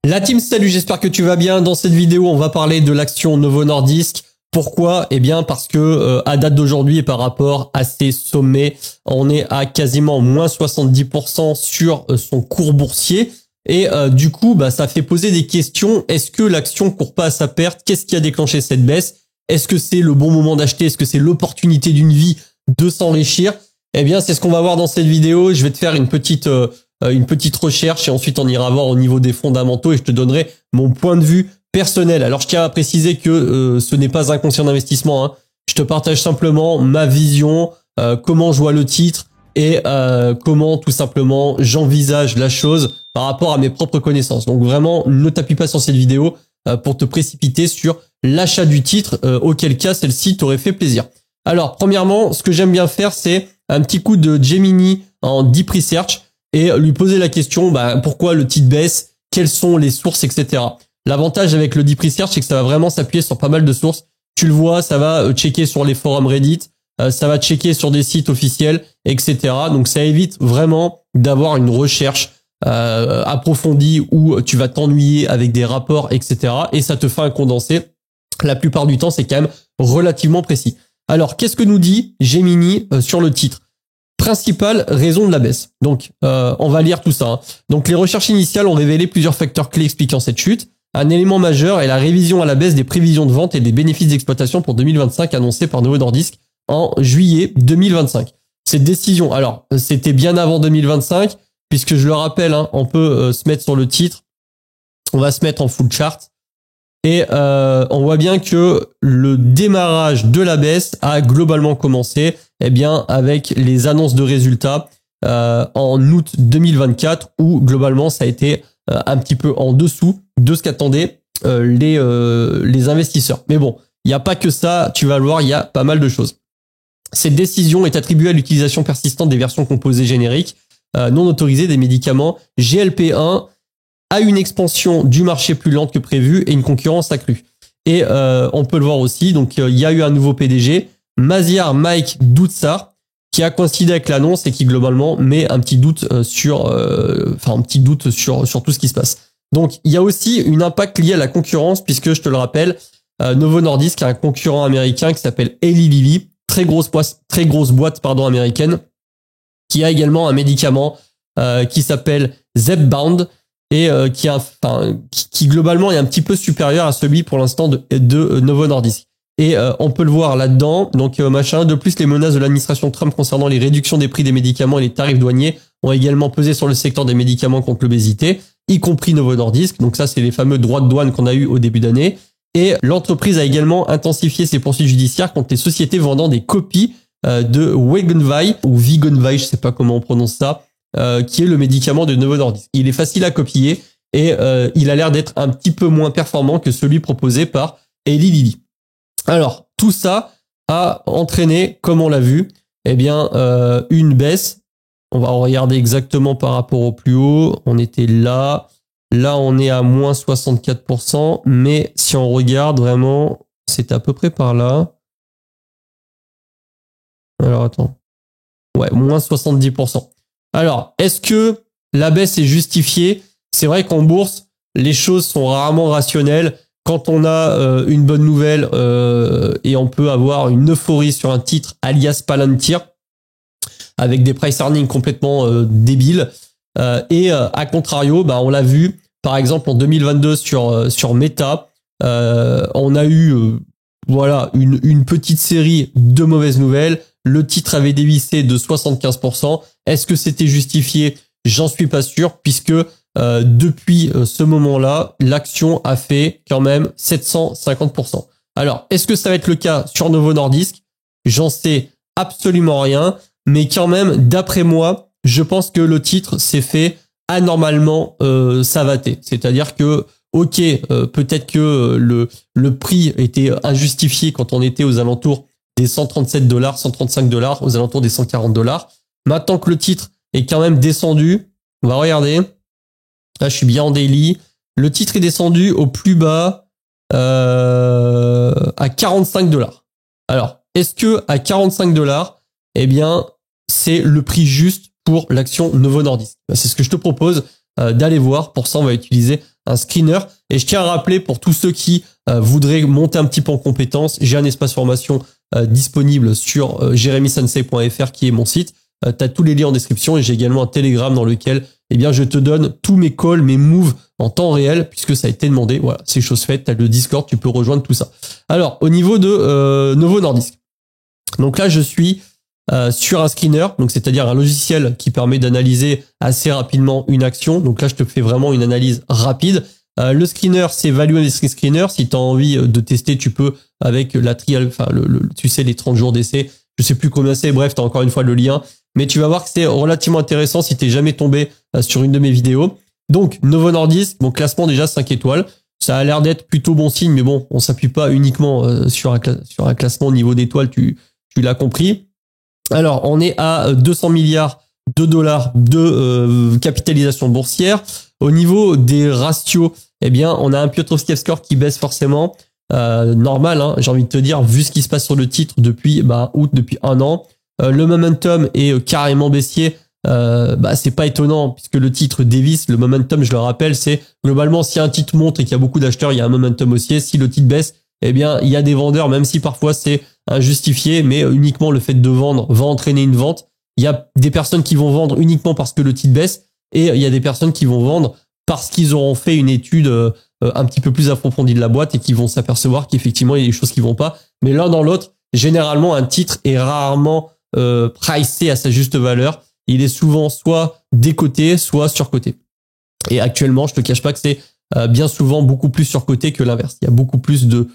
La team, salut, j'espère que tu vas bien. Dans cette vidéo, on va parler de l'action Novo Nordisk. Pourquoi? Eh bien, parce que à date d'aujourd'hui et par rapport à ses sommets, on est à quasiment moins 70% sur son cours boursier. Et du coup, ça fait poser des questions. Est-ce que l'action court pas à sa perte? Qu'est-ce qui a déclenché cette baisse? Est-ce que c'est le bon moment d'acheter? Est-ce que c'est l'opportunité d'une vie de s'enrichir? Eh bien, c'est ce qu'on va voir dans cette vidéo. Je vais te faire une petite recherche et ensuite on ira voir au niveau des fondamentaux et je te donnerai mon point de vue personnel. Alors, je tiens à préciser que ce n'est pas un conseil d'investissement, hein. Je te partage simplement ma vision, comment je vois le titre et comment tout simplement j'envisage la chose par rapport à mes propres connaissances. Donc vraiment, ne t'appuie pas sur cette vidéo pour te précipiter sur l'achat du titre, auquel cas celle-ci t'aurait fait plaisir. Alors, premièrement, ce que j'aime bien faire, c'est un petit coup de Gemini en Deep Research et lui poser la question, pourquoi le titre baisse, quelles sont les sources, etc. L'avantage avec le Deep Research, c'est que ça va vraiment s'appuyer sur pas mal de sources. Tu le vois, ça va checker sur les forums Reddit, ça va checker sur des sites officiels, etc. Donc ça évite vraiment d'avoir une recherche approfondie où tu vas t'ennuyer avec des rapports, etc. Et ça te fait un condensé. La plupart du temps, c'est quand même relativement précis. Alors, qu'est-ce que nous dit Gemini sur le titre? Principale raison de la baisse. Donc, on va lire tout ça, hein. Donc, les recherches initiales ont révélé plusieurs facteurs clés expliquant cette chute. Un élément majeur est la révision à la baisse des prévisions de vente et des bénéfices d'exploitation pour 2025 annoncés par Novo Nordisk en juillet 2025. Cette décision, alors, c'était bien avant 2025, puisque je le rappelle, hein, on peut se mettre sur le titre. On va se mettre en full chart. Et on voit bien que le démarrage de la baisse a globalement commencé avec les annonces de résultats en août 2024 où globalement ça a été un petit peu en dessous de ce qu'attendaient les investisseurs. Mais bon, il n'y a pas que ça, tu vas le voir, il y a pas mal de choses. Cette décision est attribuée à l'utilisation persistante des versions composées génériques non autorisées des médicaments GLP-1 à une expansion du marché plus lente que prévu et une concurrence accrue. Et on peut le voir aussi, donc il y a eu un nouveau PDG, Maziar Mike Doutsar, qui a coïncidé avec l'annonce et qui globalement met un petit doute sur tout ce qui se passe. Donc il y a aussi une impact lié à la concurrence puisque je te le rappelle, Novo Nordisk a un concurrent américain qui s'appelle Eli Lilly, très grosse boîte américaine, qui a également un médicament qui s'appelle Zepbound et qui globalement est un petit peu supérieur à celui pour l'instant de Novo Nordisk. Et on peut le voir là-dedans. Donc De plus, les menaces de l'administration Trump concernant les réductions des prix des médicaments et les tarifs douaniers ont également pesé sur le secteur des médicaments contre l'obésité, y compris Novo Nordisk. Donc ça, c'est les fameux droits de douane qu'on a eu au début d'année. Et l'entreprise a également intensifié ses poursuites judiciaires contre les sociétés vendant des copies de Wegovy ou Wegovy, je sais pas comment on prononce ça, qui est le médicament de Novo Nordisk. Il est facile à copier et il a l'air d'être un petit peu moins performant que celui proposé par Eli Lilly. Alors, tout ça a entraîné, comme on l'a vu, une baisse. On va regarder exactement par rapport au plus haut. On était là. Là, on est à moins 64%. Mais si on regarde vraiment, c'est à peu près par là. Alors, attends. Ouais, moins 70%. Alors, est-ce que la baisse est justifiée? C'est vrai qu'en bourse, les choses sont rarement rationnelles. Quand on a une bonne nouvelle et on peut avoir une euphorie sur un titre alias Palantir avec des price earnings complètement débiles et à contrario, on l'a vu par exemple en 2022 sur Meta, on a eu une petite série de mauvaises nouvelles. Le titre avait dévissé de 75%. Est-ce que c'était justifié? J'en suis pas sûr puisque depuis ce moment-là, l'action a fait quand même 750%. Alors, est-ce que ça va être le cas sur Novo Nordisk? J'en sais absolument rien, mais quand même, d'après moi, je pense que le titre s'est fait anormalement savater. C'est-à-dire que, peut-être que le prix était injustifié quand on était aux alentours des $137, $135, aux alentours des $140. Maintenant que le titre est quand même descendu, on va regarder. Là, je suis bien en daily. Le titre est descendu au plus bas à $45. Alors, est-ce que à $45, c'est le prix juste pour l'action Novo Nordisk? C'est ce que je te propose d'aller voir. Pour ça, on va utiliser un screener. Et je tiens à rappeler pour tous ceux qui voudraient monter un petit peu en compétences, j'ai un espace formation disponible sur jeremysensei.fr qui est mon site. Tu as tous les liens en description et j'ai également un Telegram dans lequel je te donne tous mes calls, mes moves en temps réel puisque ça a été demandé. Voilà, c'est chose faite. Tu as le Discord, tu peux rejoindre tout ça. Alors, au niveau de Novo Nordisk. Donc là, je suis sur un screener, donc c'est-à-dire un logiciel qui permet d'analyser assez rapidement une action. Donc là, je te fais vraiment une analyse rapide. Le screener, c'est Value Investing Screener. Si tu as envie de tester, tu peux avec la trial, enfin tu sais, les 30 jours d'essai. Je sais plus combien c'est. Bref, tu as encore une fois le lien. Mais tu vas voir que c'est relativement intéressant si t'es jamais tombé sur une de mes vidéos. Donc, Novo Nordisk, mon classement déjà 5 étoiles. Ça a l'air d'être plutôt bon signe, mais bon, on s'appuie pas uniquement sur un classement au niveau d'étoiles, tu l'as compris. Alors, on est à 200 milliards de dollars de capitalisation boursière. Au niveau des ratios, on a un Piotrowski Score qui baisse forcément. Normal, hein, j'ai envie de te dire, vu ce qui se passe sur le titre depuis août, depuis un an. Le momentum est carrément baissier. C'est pas étonnant puisque le titre dévisse. Le momentum, je le rappelle, c'est globalement si un titre monte et qu'il y a beaucoup d'acheteurs, il y a un momentum haussier. Si le titre baisse, il y a des vendeurs, même si parfois c'est injustifié, mais uniquement le fait de vendre va entraîner une vente. Il y a des personnes qui vont vendre uniquement parce que le titre baisse et il y a des personnes qui vont vendre parce qu'ils auront fait une étude un petit peu plus approfondie de la boîte et qui vont s'apercevoir qu'effectivement il y a des choses qui vont pas. Mais l'un dans l'autre, généralement un titre est rarement pricé à sa juste valeur. Il est souvent soit décoté, soit surcoté. Et actuellement, je te cache pas que c'est bien souvent beaucoup plus surcoté que l'inverse. Il y a beaucoup plus de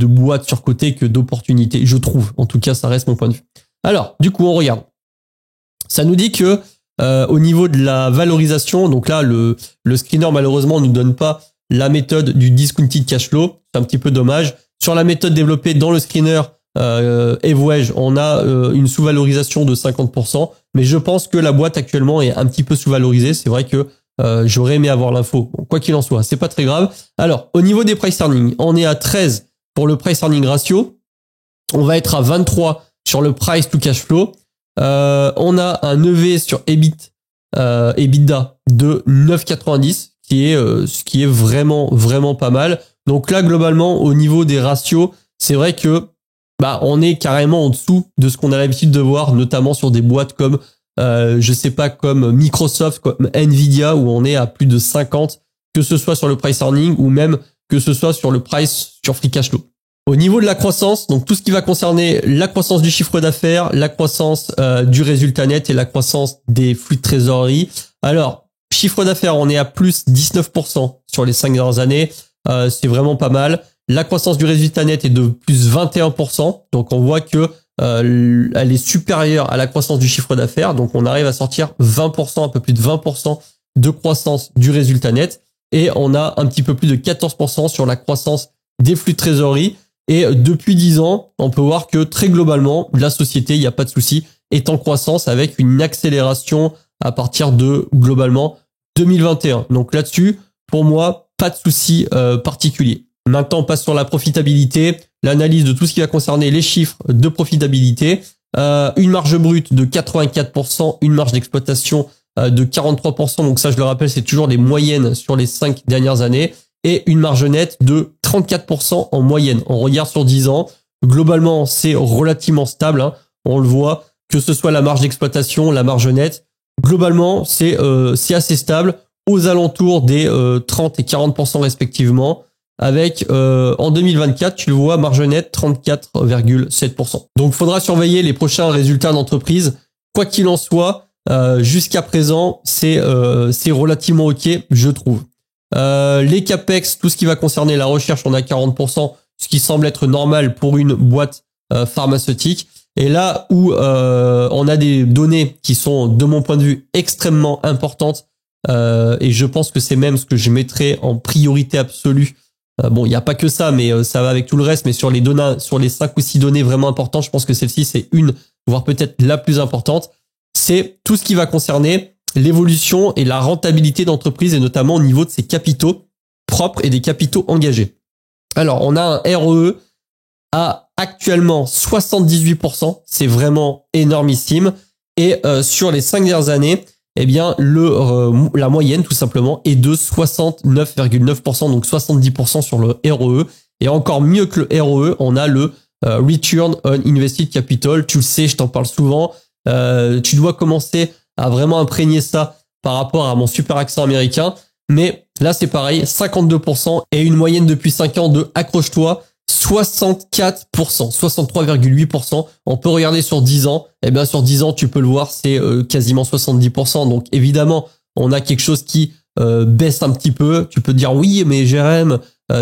boîtes surcotées que d'opportunités, je trouve. En tout cas, ça reste mon point de vue. Alors, du coup, on regarde. Ça nous dit que au niveau de la valorisation, donc là, le screener malheureusement nous donne pas la méthode du discounted cash flow. C'est un petit peu dommage. Sur la méthode développée dans le screener EveWedge, on a une sous-valorisation de 50%, mais je pense que la boîte actuellement est un petit peu sous-valorisée. C'est vrai que j'aurais aimé avoir l'info. Bon, quoi qu'il en soit, c'est pas très grave. Alors, au niveau des price earnings, on est à 13 pour le price earning ratio. On va être à 23 sur le price to cash flow. On a un EV sur EBITDA de 9,90, ce qui est vraiment pas mal. Donc là, globalement, au niveau des ratios, c'est vrai que on est carrément en dessous de ce qu'on a l'habitude de voir, notamment sur des boîtes comme comme Microsoft, comme Nvidia, où on est à plus de 50, que ce soit sur le price earning ou même que ce soit sur le price sur free cash flow. Au niveau de la croissance, donc tout ce qui va concerner la croissance du chiffre d'affaires, la croissance du résultat net et la croissance des flux de trésorerie. Alors, chiffre d'affaires, on est à plus 19% sur les 5 dernières années. C'est vraiment pas mal. La croissance du résultat net est de plus 21%. Donc, on voit que elle est supérieure à la croissance du chiffre d'affaires. Donc, on arrive à sortir 20%, un peu plus de 20% de croissance du résultat net. Et on a un petit peu plus de 14% sur la croissance des flux de trésorerie. Et depuis 10 ans, on peut voir que très globalement, la société, il n'y a pas de souci, est en croissance avec une accélération à partir de globalement 2021. Donc là-dessus, pour moi, pas de souci particulier. Maintenant, on passe sur la profitabilité, l'analyse de tout ce qui va concerner les chiffres de profitabilité. Une marge brute de 84%, une marge d'exploitation de 43%. Donc ça, je le rappelle, c'est toujours les moyennes sur les 5 dernières années. Et une marge nette de 34% en moyenne. On regarde sur 10 ans. Globalement, c'est relativement stable, hein. On le voit, que ce soit la marge d'exploitation, la marge nette. Globalement, c'est assez stable, aux alentours des 30 et 40% respectivement. Avec en 2024, tu le vois, marge nette 34,7%. Donc, faudra surveiller les prochains résultats d'entreprise. Quoi qu'il en soit, jusqu'à présent, c'est relativement ok, je trouve. Les capex, tout ce qui va concerner la recherche, on a 40%, ce qui semble être normal pour une boîte pharmaceutique. Et là où on a des données qui sont, de mon point de vue, extrêmement importantes, et je pense que c'est même ce que je mettrais en priorité absolue. Bon, il n'y a pas que ça, mais ça va avec tout le reste. Mais sur les données, sur les 5 ou 6 données vraiment importantes, je pense que celle-ci, c'est une, voire peut-être la plus importante. C'est tout ce qui va concerner l'évolution et la rentabilité d'entreprise et notamment au niveau de ses capitaux propres et des capitaux engagés. Alors, on a un ROE à actuellement 78%. C'est vraiment énormissime. Et sur les 5 dernières années, eh bien la moyenne tout simplement est de 69,9%, donc 70% sur le ROE. Et encore mieux que le ROE, on a le Return on Invested Capital. Tu le sais, je t'en parle souvent. Tu dois commencer à vraiment imprégner ça par rapport à mon super accent américain. Mais là, c'est pareil, 52% et une moyenne depuis 5 ans de, accroche-toi, 64%, 63,8%. On peut regarder sur 10 ans. Eh bien, sur 10 ans, tu peux le voir, c'est quasiment 70%. Donc, évidemment, on a quelque chose qui baisse un petit peu. Tu peux te dire, oui, mais Jérém,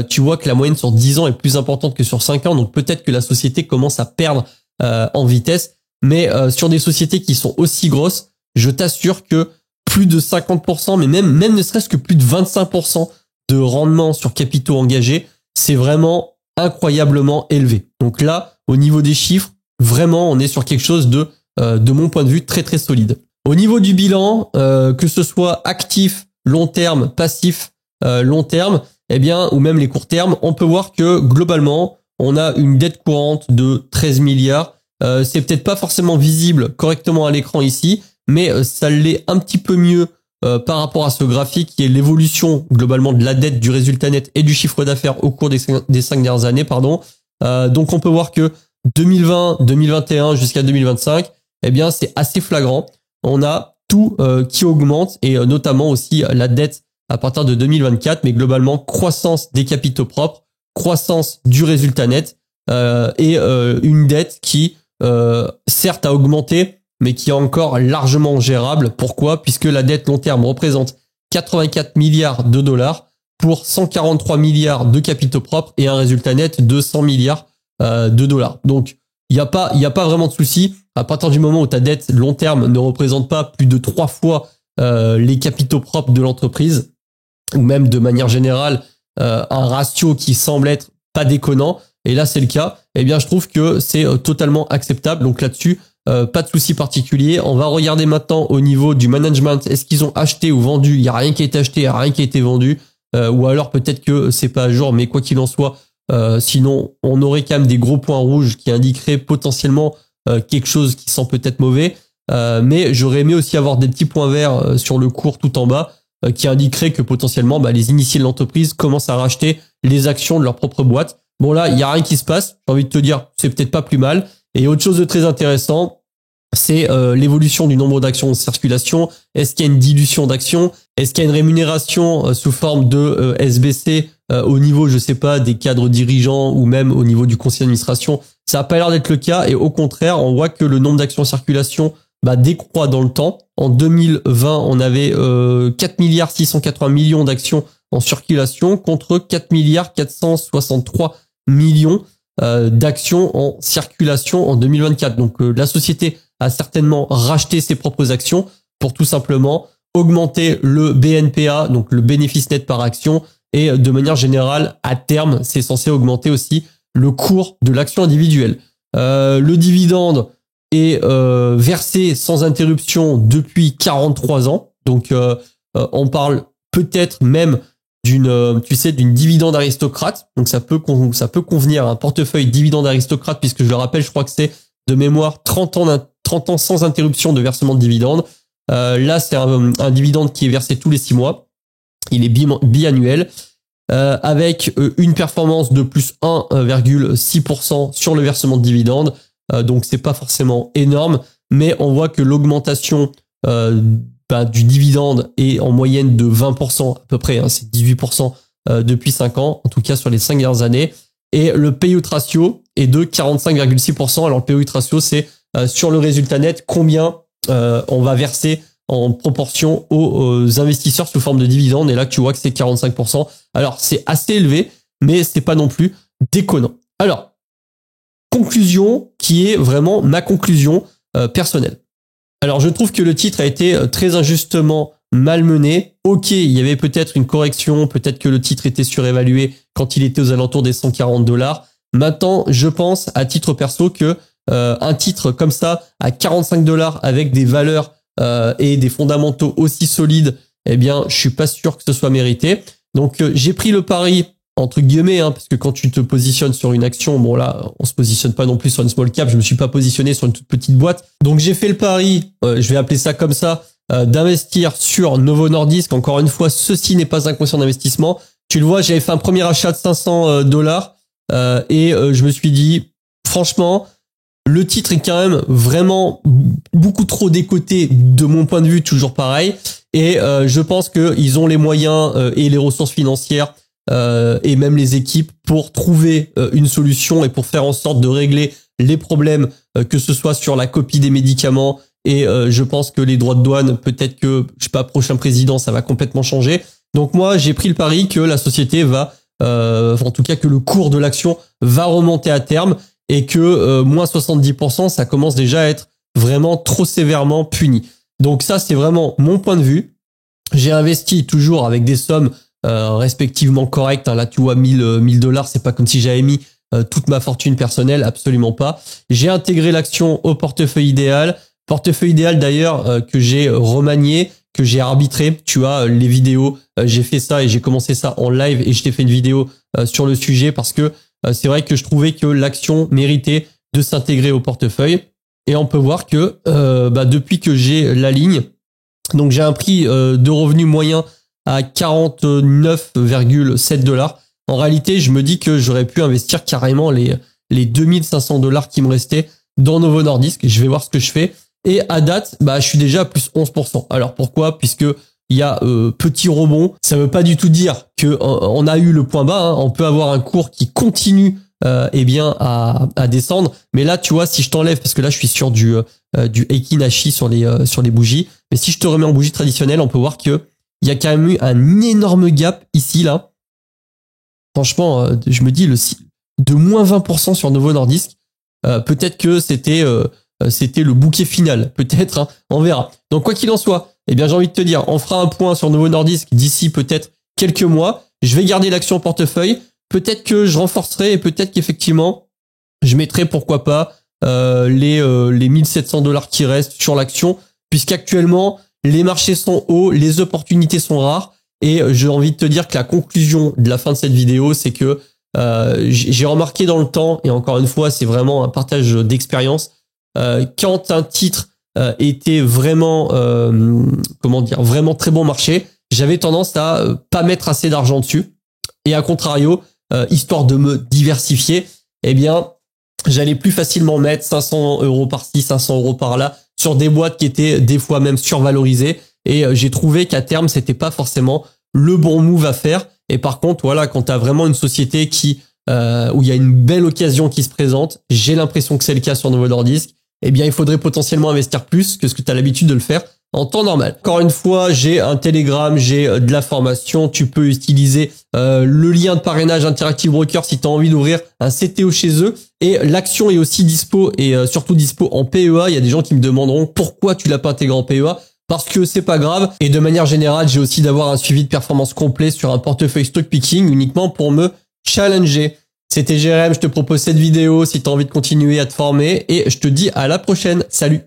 tu vois que la moyenne sur 10 ans est plus importante que sur 5 ans. Donc, peut-être que la société commence à perdre en vitesse. Mais sur des sociétés qui sont aussi grosses, je t'assure que plus de 50%, mais même ne serait-ce que plus de 25% de rendement sur capitaux engagés, c'est vraiment incroyablement élevé. Donc là, au niveau des chiffres, vraiment, on est sur quelque chose de mon point de vue, très très solide. Au niveau du bilan, que ce soit actif, long terme, passif, long terme, eh bien, ou même les courts termes, on peut voir que globalement, on a une dette courante de 13 milliards. C'est peut-être pas forcément visible correctement à l'écran ici, mais ça l'est un petit peu mieux par rapport à ce graphique qui est l'évolution globalement de la dette, du résultat net et du chiffre d'affaires au cours des 5 dernières années. Donc on peut voir que 2020, 2021 jusqu'à 2025, eh bien c'est assez flagrant. On a tout qui augmente et notamment aussi la dette à partir de 2024, mais globalement croissance des capitaux propres, croissance du résultat net et une dette qui certes a augmenté, mais qui est encore largement gérable. Pourquoi? Puisque la dette long terme représente 84 milliards de dollars pour 143 milliards de capitaux propres et un résultat net de 100 milliards de dollars. Donc, il y a pas vraiment de souci. À partir du moment où ta dette long terme ne représente pas plus de 3 fois les capitaux propres de l'entreprise, ou même de manière générale, un ratio qui semble être pas déconnant, et là c'est le cas, eh bien je trouve que c'est totalement acceptable. Donc là-dessus, pas de souci particulier. On va regarder maintenant au niveau du management. Est-ce qu'ils ont acheté ou vendu? Il n'y a rien qui a été acheté, il n'y a rien qui a été vendu. Ou alors peut-être que c'est pas à jour, mais quoi qu'il en soit, sinon on aurait quand même des gros points rouges qui indiqueraient potentiellement quelque chose qui sent peut-être mauvais. Mais j'aurais aimé aussi avoir des petits points verts sur le cours tout en bas qui indiqueraient que potentiellement les initiés de l'entreprise commencent à racheter les actions de leur propre boîte. Bon là, il n'y a rien qui se passe. J'ai envie de te dire, c'est peut-être pas plus mal. Et autre chose de très intéressant, c'est l'évolution du nombre d'actions en circulation. Est-ce qu'il y a une dilution d'actions? Est-ce qu'il y a une rémunération sous forme de SBC au niveau, je sais pas, des cadres dirigeants ou même au niveau du conseil d'administration? Ça n'a pas l'air d'être le cas et au contraire, on voit que le nombre d'actions en circulation décroît dans le temps. En 2020, on avait 4 milliards 680 millions d'actions en circulation contre 4 milliards 463 millions d'actions en circulation en 2024. Donc la société a certainement racheté ses propres actions pour tout simplement augmenter le BNPA, donc le bénéfice net par action, et de manière générale, à terme, c'est censé augmenter aussi le cours de l'action individuelle. Le dividende est versé sans interruption depuis 43 ans. Donc on parle peut-être même d'une dividende aristocrate. Donc ça peut convenir à un portefeuille dividende aristocrate, puisque je le rappelle, je crois que c'est de mémoire 30 ans sans interruption de versement de dividende. Là, c'est un dividende qui est versé tous les 6 mois. Il est biannuel, avec une performance de plus 1,6% sur le versement de dividende. Donc c'est pas forcément énorme, mais on voit que l'augmentation du dividende est en moyenne de 20% à peu près, c'est 18% depuis 5 ans, en tout cas sur les 5 dernières années. Et le payout ratio est de 45,6%. Alors le payout ratio, c'est sur le résultat net, combien on va verser en proportion aux investisseurs sous forme de dividendes. Et là, tu vois que c'est 45%. Alors c'est assez élevé, mais c'est pas non plus déconnant. Alors, conclusion qui est vraiment ma conclusion personnelle. Alors, je trouve que le titre a été très injustement malmené. Ok, il y avait peut-être une correction, peut-être que le titre était surévalué quand il était aux alentours des 140 $. Maintenant, je pense à titre perso que un titre comme ça à 45 $ avec des valeurs et des fondamentaux aussi solides, eh bien, je suis pas sûr que ce soit mérité. Donc, j'ai pris le pari entre guillemets, parce que quand tu te positionnes sur une action, bon là, on se positionne pas non plus sur une small cap, je me suis pas positionné sur une toute petite boîte. Donc j'ai fait le pari, je vais appeler ça comme ça, d'investir sur Novo Nordisk. Encore une fois, ceci n'est pas un conseil d'investissement. Tu le vois, j'avais fait un premier achat de $500 et je me suis dit, franchement, le titre est quand même vraiment beaucoup trop décoté de mon point de vue, toujours pareil. Et je pense qu'ils ont les moyens et les ressources financières et même les équipes pour trouver une solution et pour faire en sorte de régler les problèmes, que ce soit sur la copie des médicaments. Et je pense que les droits de douane, peut-être que, je sais pas, prochain président, ça va complètement changer. Donc moi, j'ai pris le pari que la société va, en tout cas que le cours de l'action va remonter à terme et que moins 70%, ça commence déjà à être vraiment trop sévèrement puni. Donc ça, c'est vraiment mon point de vue. J'ai investi toujours avec des sommes respectivement correctes. Là, tu vois, $1000, c'est pas comme si j'avais mis toute ma fortune personnelle, absolument pas. J'ai intégré l'action au portefeuille idéal. Portefeuille idéal d'ailleurs que j'ai remanié, que j'ai arbitré. Tu as les vidéos, j'ai fait ça et j'ai commencé ça en live et je t'ai fait une vidéo sur le sujet parce que c'est vrai que je trouvais que l'action méritait de s'intégrer au portefeuille. Et on peut voir que depuis que j'ai la ligne, donc j'ai un prix de revenu moyen à $49,7. En réalité, je me dis que j'aurais pu investir carrément les $2500 qui me restaient dans Novo Nordisk. Je vais voir ce que je fais. Et à date, je suis déjà à plus 11%. Alors pourquoi? Puisque il y a petit rebond. Ça veut pas du tout dire que on a eu le point bas. On peut avoir un cours qui continue à descendre. Mais là, tu vois, si je t'enlève, parce que là, je suis sur du Heikin Ashi sur les bougies. Mais si je te remets en bougie traditionnelle, on peut voir que il y a quand même eu un énorme gap ici, là. Franchement, je me dis de moins 20% sur Novo Nordisk. Peut-être que c'était le bouquet final. Peut-être, hein, on verra. Donc, quoi qu'il en soit, j'ai envie de te dire, on fera un point sur Novo Nordisk d'ici peut-être quelques mois. Je vais garder l'action en portefeuille. Peut-être que je renforcerai et peut-être qu'effectivement, je mettrai, pourquoi pas, les $1700 qui restent sur l'action, puisqu'actuellement, les marchés sont hauts, les opportunités sont rares. Et j'ai envie de te dire que la conclusion de la fin de cette vidéo, c'est que j'ai remarqué dans le temps, et encore une fois, c'est vraiment un partage d'expérience, quand un titre était vraiment, vraiment très bon marché, j'avais tendance à pas mettre assez d'argent dessus. Et à contrario, histoire de me diversifier, j'allais plus facilement mettre 500 € par-ci, 500 € par-là sur des boîtes qui étaient des fois même survalorisées. Et j'ai trouvé qu'à terme, c'était pas forcément le bon move à faire. Et par contre, voilà, quand tu as vraiment une société où il y a une belle occasion qui se présente, j'ai l'impression que c'est le cas sur Novo Nordisk, il faudrait potentiellement investir plus que ce que tu as l'habitude de le faire en temps normal. Encore une fois, j'ai un Telegram, j'ai de la formation. Tu peux utiliser le lien de parrainage Interactive Broker si tu as envie d'ouvrir un CTO chez eux. Et l'action est aussi dispo et surtout dispo en PEA. Il y a des gens qui me demanderont pourquoi tu l'as pas intégré en PEA. Parce que c'est pas grave. Et de manière générale, j'ai aussi d'avoir un suivi de performance complet sur un portefeuille stock picking uniquement pour me challenger. C'était Jérém, je te propose cette vidéo si tu as envie de continuer à te former et je te dis à la prochaine. Salut!